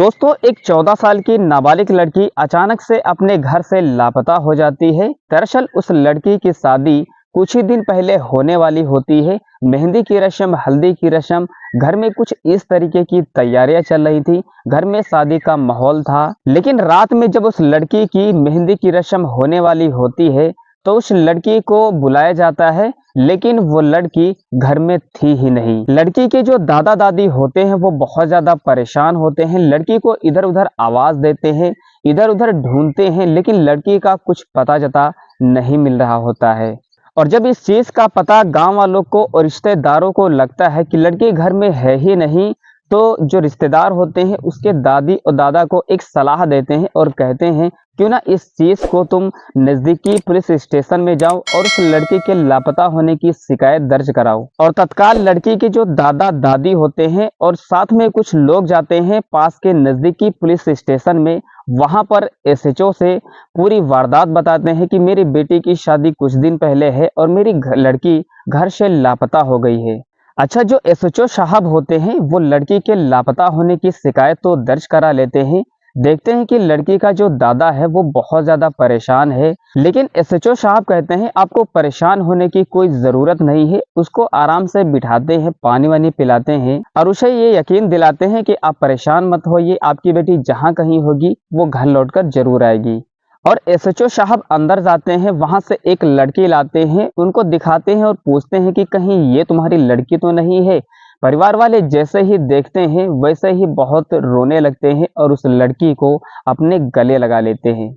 दोस्तों, एक 14 साल की नाबालिग लड़की अचानक से अपने घर से लापता हो जाती है। दरअसल उस लड़की की शादी कुछ ही दिन पहले होने वाली होती है। मेहंदी की रस्म, हल्दी की रस्म, घर में कुछ इस तरीके की तैयारियां चल रही थी। घर में शादी का माहौल था, लेकिन रात में जब उस लड़की की मेहंदी की रस्म होने वाली होती है तो उस लड़की को बुलाया जाता है, लेकिन वो लड़की घर में थी ही नहीं। लड़की के जो दादा दादी होते हैं वो बहुत ज्यादा परेशान होते हैं, लड़की को इधर उधर आवाज देते हैं, इधर उधर ढूंढते हैं, लेकिन लड़की का कुछ पता जता नहीं मिल रहा होता है। और जब इस चीज का पता गांव वालों को और रिश्तेदारों को लगता है कि लड़की घर में है ही नहीं, तो जो रिश्तेदार होते हैं उसके दादी और दादा को एक सलाह देते हैं और कहते हैं क्यों ना इस चीज को तुम नजदीकी पुलिस स्टेशन में जाओ और उस लड़की के लापता होने की शिकायत दर्ज कराओ। और तत्काल लड़की के जो दादा दादी होते हैं और साथ में कुछ लोग जाते हैं पास के नजदीकी पुलिस स्टेशन में। वहां पर एसएचओ से पूरी वारदात बताते हैं कि मेरी बेटी की शादी कुछ दिन पहले है और मेरी लड़की घर से लापता हो गई है। अच्छा, जो एसएचओ साहब होते हैं वो लड़की के लापता होने की शिकायत तो दर्ज करा लेते हैं। देखते हैं कि लड़की का जो दादा है वो बहुत ज्यादा परेशान है, लेकिन एसएचओ साहब कहते हैं आपको परेशान होने की कोई जरूरत नहीं है। उसको आराम से बिठाते हैं, पानी वानी पिलाते हैं और उसे ये यकीन दिलाते हैं कि आप परेशान मत होइए, आपकी बेटी जहाँ कहीं होगी वो घर लौटकर जरूर आएगी। और एसएचओ साहब अंदर जाते हैं, वहां से एक लड़की लाते हैं, उनको दिखाते हैं और पूछते हैं कि कहीं ये तुम्हारी लड़की तो नहीं है। परिवार वाले जैसे ही देखते हैं वैसे ही बहुत रोने लगते हैं और उस लड़की को अपने गले लगा लेते हैं।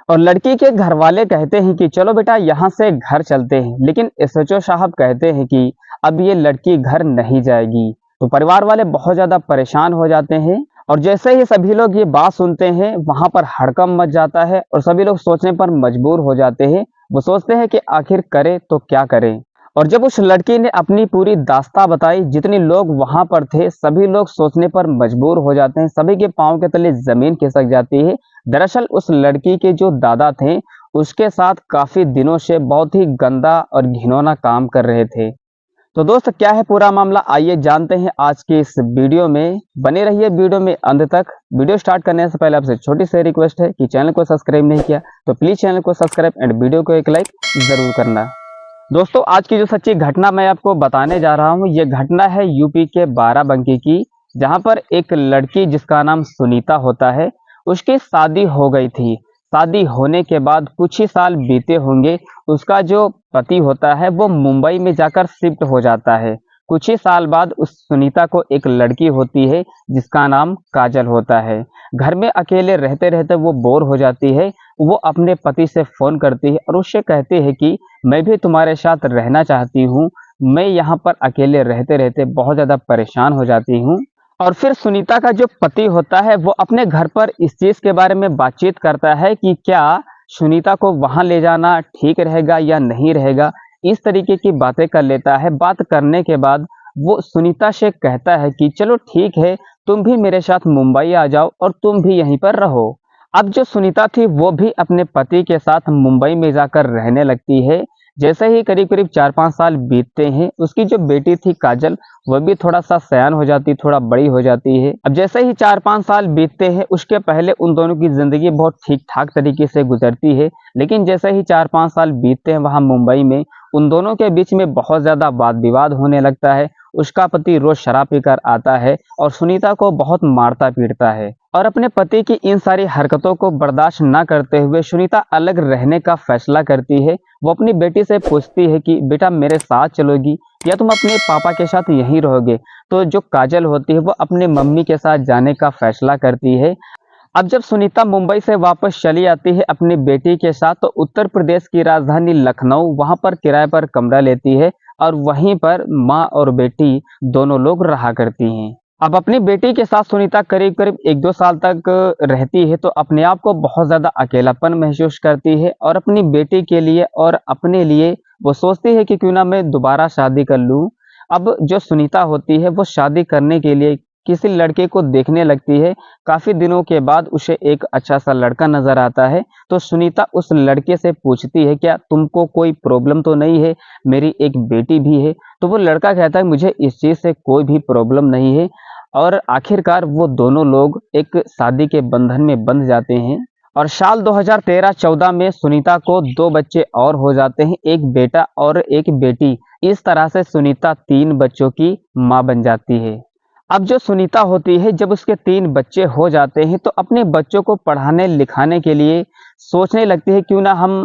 और लड़की के घर वाले कहते हैं कि चलो बेटा यहाँ से घर चलते हैं, लेकिन एसएचओ साहब कहते हैं कि अब ये लड़की घर नहीं जाएगी। तो परिवार वाले बहुत ज्यादा परेशान हो जाते हैं और जैसे ही सभी लोग ये बात सुनते हैं वहां पर हड़कंप मच जाता है और सभी लोग सोचने पर मजबूर हो जाते हैं। वो सोचते हैं कि आखिर करें तो क्या करें। और जब उस लड़की ने अपनी पूरी दास्तां बताई, जितने लोग वहां पर थे सभी लोग सोचने पर मजबूर हो जाते हैं, सभी के पांव के तले जमीन खिसक जाती है। दरअसल उस लड़की के जो दादा थे उसके साथ काफी दिनों से बहुत ही गंदा और घिनौना काम कर रहे थे। तो दोस्त, क्या है पूरा मामला, आइए जानते हैं आज की इस वीडियो में। बने रहिए वीडियो में अंत तक। वीडियो स्टार्ट करने से पहले आपसे छोटी सी रिक्वेस्ट है कि चैनल को सब्सक्राइब नहीं किया तो प्लीज चैनल को सब्सक्राइब एंड वीडियो को एक लाइक जरूर करना। दोस्तों, आज की जो सच्ची घटना मैं आपको बताने जा रहा हूँ, ये घटना है यूपी के बाराबंकी की, जहाँ पर एक लड़की जिसका नाम सुनीता होता है, उसकी शादी हो गई थी। शादी होने के बाद कुछ ही साल बीते होंगे, उसका जो पति होता है वो मुंबई में जाकर शिफ्ट हो जाता है। कुछ ही साल बाद उस सुनीता को एक लड़की होती है जिसका नाम काजल होता है। घर में अकेले रहते रहते वो बोर हो जाती है। वो अपने पति से फोन करती है और उससे कहती है कि मैं भी तुम्हारे साथ रहना चाहती हूँ, मैं यहाँ पर अकेले रहते रहते बहुत ज्यादा परेशान हो जाती हूँ। और फिर सुनीता का जो पति होता है वो अपने घर पर इस चीज के बारे में बातचीत करता है कि क्या सुनीता को वहां ले जाना ठीक रहेगा या नहीं रहेगा। इस तरीके की बातें कर लेता है। बात करने के बाद वो सुनीता से कहता है कि चलो ठीक है, तुम भी मेरे साथ मुंबई आ जाओ और तुम भी यहीं पर रहो। अब जो सुनीता थी वो भी अपने पति के साथ मुंबई में जाकर रहने लगती है। जैसे ही करीब करीब 4-5 साल बीतते हैं, उसकी जो बेटी थी काजल वह भी थोड़ा सा सयान हो जाती, थोड़ा बड़ी हो जाती है। अब जैसे ही 4-5 साल बीतते हैं, उसके पहले उन दोनों की जिंदगी बहुत ठीक ठाक तरीके से गुजरती है, लेकिन जैसे ही 4-5 साल बीतते हैं वहां मुंबई में, उन दोनों के बीच में बहुत ज्यादा वाद विवाद होने लगता है। उसका पति रोज शराब पीकर आता है और सुनीता को बहुत मारता पीटता है। और अपने पति की इन सारी हरकतों को बर्दाश्त न करते हुए सुनीता अलग रहने का फैसला करती है। वो अपनी बेटी से पूछती है कि बेटा मेरे साथ चलोगी या तुम अपने पापा के साथ यहीं रहोगे। तो जो काजल होती है वो अपने मम्मी के साथ जाने का फैसला करती है। अब जब सुनीता मुंबई से वापस चली आती है अपनी बेटी के साथ, तो उत्तर प्रदेश की राजधानी लखनऊ वहां पर किराए पर कमरा लेती है और वहीं पर माँ और बेटी दोनों लोग रहा करती हैं। अब अपनी बेटी के साथ सुनीता करीब करीब 1-2 साल तक रहती है, तो अपने आप को बहुत ज्यादा अकेलापन महसूस करती है और अपनी बेटी के लिए और अपने लिए वो सोचती है कि क्यों ना मैं दोबारा शादी कर लूं। अब जो सुनीता होती है वो शादी करने के लिए किसी लड़के को देखने लगती है। काफी दिनों के बाद उसे एक अच्छा सा लड़का नजर आता है, तो सुनीता उस लड़के से पूछती है क्या तुमको कोई प्रॉब्लम तो नहीं है, मेरी एक बेटी भी है। तो वो लड़का कहता है मुझे इस चीज से कोई भी प्रॉब्लम नहीं है और आखिरकार वो दोनों लोग एक शादी के बंधन में बंध जाते हैं। और साल 2013-14 में सुनीता को 2 बच्चे और हो जाते हैं, एक बेटा और एक बेटी। इस तरह से सुनीता 3 बच्चों की माँ बन जाती है। अब जो सुनीता होती है, जब उसके 3 बच्चे हो जाते हैं तो अपने बच्चों को पढ़ाने लिखाने के लिए सोचने लगती है, क्यों ना हम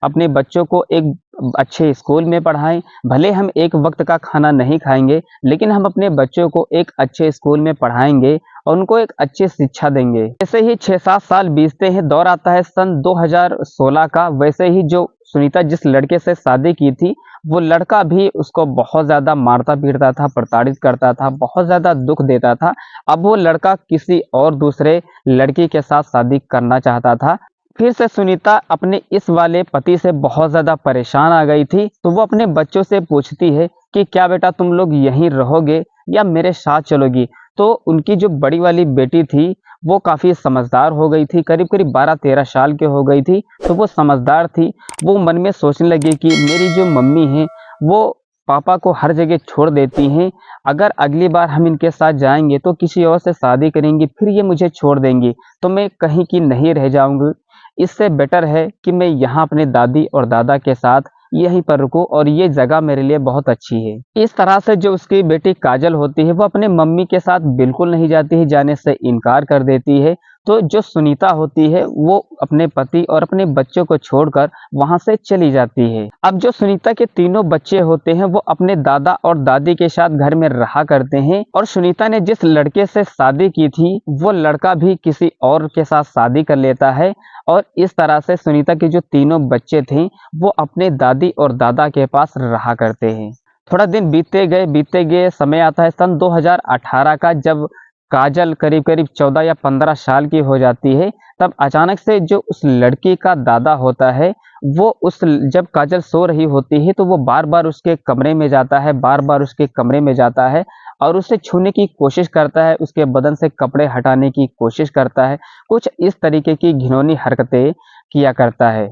अपने बच्चों को एक अच्छे स्कूल में पढ़ाएं। भले हम एक वक्त का खाना नहीं खाएंगे, लेकिन हम अपने बच्चों को एक अच्छे स्कूल में पढ़ाएंगे और उनको एक अच्छी शिक्षा देंगे। जैसे ही 6-7 साल बीतते हैं, दौर आता है सन 2016 का। वैसे ही जो सुनीता जिस लड़के से शादी की थी, वो लड़का भी उसको बहुत ज़्यादा मारता पीटता था, प्रताड़ित करता था, बहुत ज़्यादा दुख देता था। अब वो लड़का किसी और दूसरे लड़की के साथ शादी करना चाहता था। फिर से सुनीता अपने इस वाले पति से बहुत ज़्यादा परेशान आ गई थी, तो वो अपने बच्चों से पूछती है कि क्या बेटा तुम लोग यहीं रहोगे या मेरे साथ चलोगी? तो उनकी जो बड़ी वाली बेटी थी, वो काफ़ी समझदार हो गई थी, करीब-करीब 12-13 साल की हो गई थी, तो वो समझदार थी। वो मन में सोचने लगी कि मेरी जो मम्मी हैं, वो पापा को हर जगह छोड़ देती हैं, अगर अगली बार हम इनके साथ जाएँगे तो किसी और से शादी करेंगी, फिर ये मुझे छोड़ देंगी, तो मैं कहीं की नहीं रह जाऊँगी। इससे बेटर है कि मैं यहाँ अपने दादी और दादा के साथ यहीं पर रुकूँ और ये जगह मेरे लिए बहुत अच्छी है। इस तरह से जो उसकी बेटी काजल होती है, वो अपने मम्मी के साथ बिल्कुल नहीं जाती है, जाने से इनकार कर देती है। तो जो सुनीता होती है, वो अपने पति और अपने बच्चों को छोड़कर वहाँ से चली जाती है। अब जो सुनीता के तीनों बच्चे होते हैं, वो अपने दादा और दादी के साथ घर में रहा करते हैं और सुनीता ने जिस लड़के से शादी की थी, वो लड़का भी किसी और के साथ शादी कर लेता है और इस तरह से सुनीता के जो तीनों बच्चे थे, वो अपने दादी और दादा के पास रहा करते हैं। थोड़ा दिन बीतते गए, समय आता है सन 2018 का, जब काजल करीब-करीब 14 या 15 साल की हो जाती है। तब अचानक से जो उस लड़की का दादा होता है, वो जब काजल सो रही होती है, तो वो बार-बार उसके कमरे में जाता है, बार-बार उसके कमरे में जाता है और उसे छूने की कोशिश करता है, उसके बदन से कपड़े हटाने की कोशिश करता है। कुछ इस तरीके की घिनौनी हरकतें किया करता है।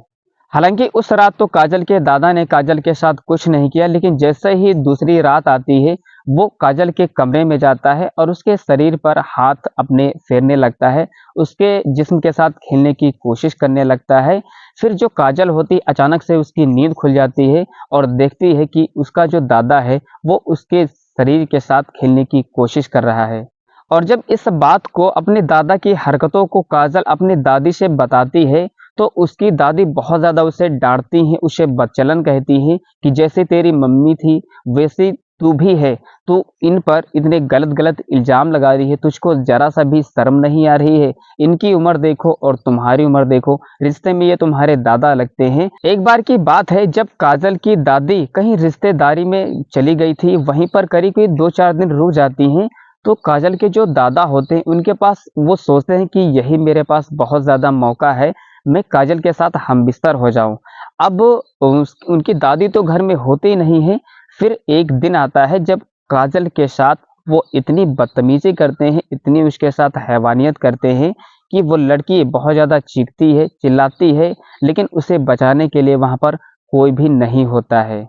हालाँकि उस रात तो काजल के दादा ने काजल के साथ कुछ नहीं किया, लेकिन जैसे ही दूसरी रात आती है, वो काजल के कमरे में जाता है और उसके शरीर पर हाथ अपने फेरने लगता है, उसके जिस्म के साथ खेलने की कोशिश करने लगता है। फिर जो काजल होती, अचानक से उसकी नींद खुल जाती है और देखती है कि उसका जो दादा है, वो उसके शरीर के साथ खेलने की कोशिश कर रहा है। और जब इस बात को, अपने दादा की हरकतों को काजल अपनी दादी से बताती है, तो उसकी दादी बहुत ज़्यादा उसे डाँटती हैं, उसे बदचलन कहती हैं कि जैसे तेरी मम्मी थी, वैसी तू भी है। तू इन पर इतने गलत-गलत इल्ज़ाम लगा रही है, तुझको ज़रा-सा भी शर्म नहीं आ रही है? इनकी उम्र देखो और तुम्हारी उम्र देखो, रिश्ते में ये तुम्हारे दादा लगते हैं। एक बार की बात है, जब काजल की दादी कहीं रिश्तेदारी में चली गई थी, वहीं पर करीब-करीब 2-4 दिन रुक जाती हैं। तो काजल के जो दादा होते हैं, उनके पास, वो सोचते हैं कि यही मेरे पास बहुत ज़्यादा मौका है, मैं काजल के साथ हमबिस्तर हो जाऊँ। अब उनकी दादी तो घर में होती ही नहीं है। फिर एक दिन आता है जब काजल के साथ वो इतनी बदतमीज़ी करते हैं, इतनी उसके साथ हैवानियत करते हैं कि वो लड़की बहुत ज़्यादा चीखती है, चिल्लाती है, लेकिन उसे बचाने के लिए वहाँ पर कोई भी नहीं होता है।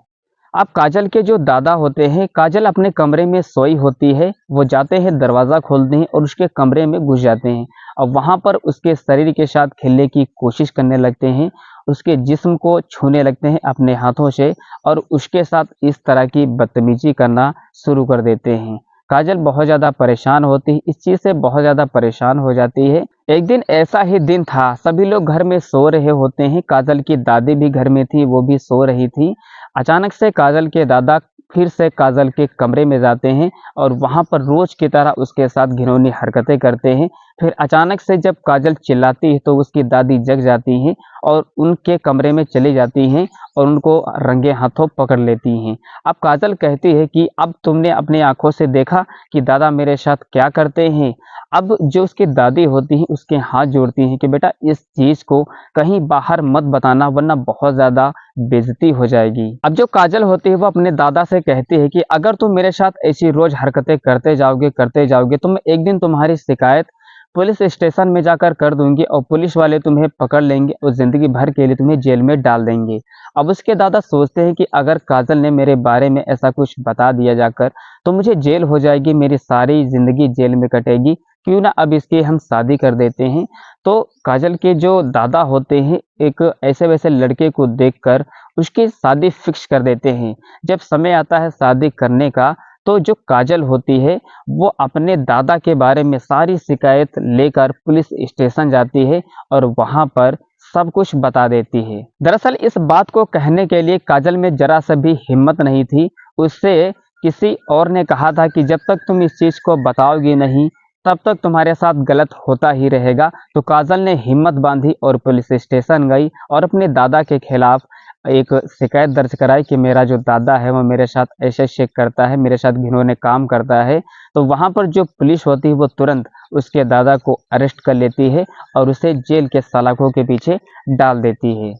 अब काजल के जो दादा होते हैं, काजल अपने कमरे में सोई होती है, वो जाते हैं, दरवाज़ा खोलते हैं और उसके कमरे में घुस जाते हैं और वहाँ पर उसके शरीर के साथ खेलने की कोशिश करने लगते हैं, उसके जिस्म को छूने लगते हैं अपने हाथों से और उसके साथ इस तरह की बदतमीज़ी करना शुरू कर देते हैं। काजल बहुत ज़्यादा परेशान होती है, इस चीज़ से बहुत ज़्यादा परेशान हो जाती है। एक दिन ऐसा ही दिन था, सभी लोग घर में सो रहे होते हैं, काजल की दादी भी घर में थी, वो भी सो रही थी। अचानक से काजल के दादा फिर से काजल के कमरे में जाते हैं और वहाँ पर रोज़ की तरह उसके साथ घिनौनी हरकतें करते हैं। फिर अचानक से जब काजल चिल्लाती है, तो उसकी दादी जग जाती हैं और उनके कमरे में चली जाती हैं और उनको रंगे हाथों पकड़ लेती हैं। अब काजल कहती है कि अब तुमने अपनी आँखों से देखा कि दादा मेरे साथ क्या करते हैं। अब जो उसकी दादी होती हैं, उसके हाथ जोड़ती हैं कि बेटा इस चीज़ को कहीं बाहर मत बताना, वरना बहुत ज़्यादा बेइज़्ज़ती हो जाएगी। अब जो काजल होती है, वो अपने दादा से कहती है कि अगर तुम मेरे साथ ऐसी रोज़ हरकतें करते जाओगे, तो मैं एक दिन तुम्हारी शिकायत पुलिस स्टेशन में जाकर कर दूंगी और पुलिस वाले तुम्हें पकड़ लेंगे और ज़िंदगी भर के लिए तुम्हें जेल में डाल देंगे। अब उसके दादा सोचते हैं कि अगर काजल ने मेरे बारे में ऐसा कुछ बता दिया जाकर तो मुझे जेल हो जाएगी, मेरी सारी ज़िंदगी जेल में कटेगी, क्यों ना अब इसकी हम शादी कर देते हैं। तो काजल के जो दादा होते हैं एक ऐसे वैसे लड़के को देखकर उसकी शादी फिक्स कर देते हैं। जब समय आता है शादी करने का तो जो काजल होती है वो अपने दादा के बारे में सारी शिकायत लेकर पुलिस स्टेशन जाती है और वहां पर सब कुछ बता देती है। दरअसल इस बात को कहने के लिए काजल में जरा सा भी हिम्मत नहीं थी। उससे किसी और ने कहा था कि जब तक तुम इस चीज़ को बताओगी नहीं तब तक तुम्हारे साथ गलत होता ही रहेगा। तो काजल ने हिम्मत बांधी और पुलिस स्टेशन गई और अपने दादा के खिलाफ एक शिकायत दर्ज कराई कि मेरा जो दादा है वो मेरे साथ ऐसे करता है, मेरे साथ घिनौने काम करता है। तो वहाँ पर जो पुलिस होती है वो तुरंत उसके दादा को अरेस्ट कर लेती है और उसे जेल के सलाखों के पीछे डाल देती है।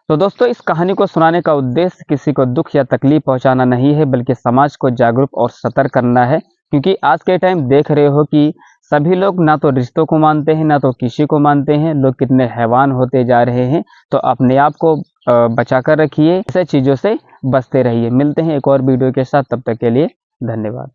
तो दोस्तों इस कहानी को सुनाने का उद्देश्य किसी को दुख या तकलीफ पहुंचाना नहीं है, बल्कि समाज को जागरूक और सतर्क करना है। क्योंकि आज के टाइम देख रहे हो कि सभी लोग ना तो रिश्तों को मानते हैं ना तो किसी को मानते हैं, लोग कितने हैवान होते जा रहे हैं। तो अपने आप को बचा कर रखिए, ऐसे चीज़ों से बचते रहिए। मिलते हैं एक और वीडियो के साथ, तब तक के लिए धन्यवाद।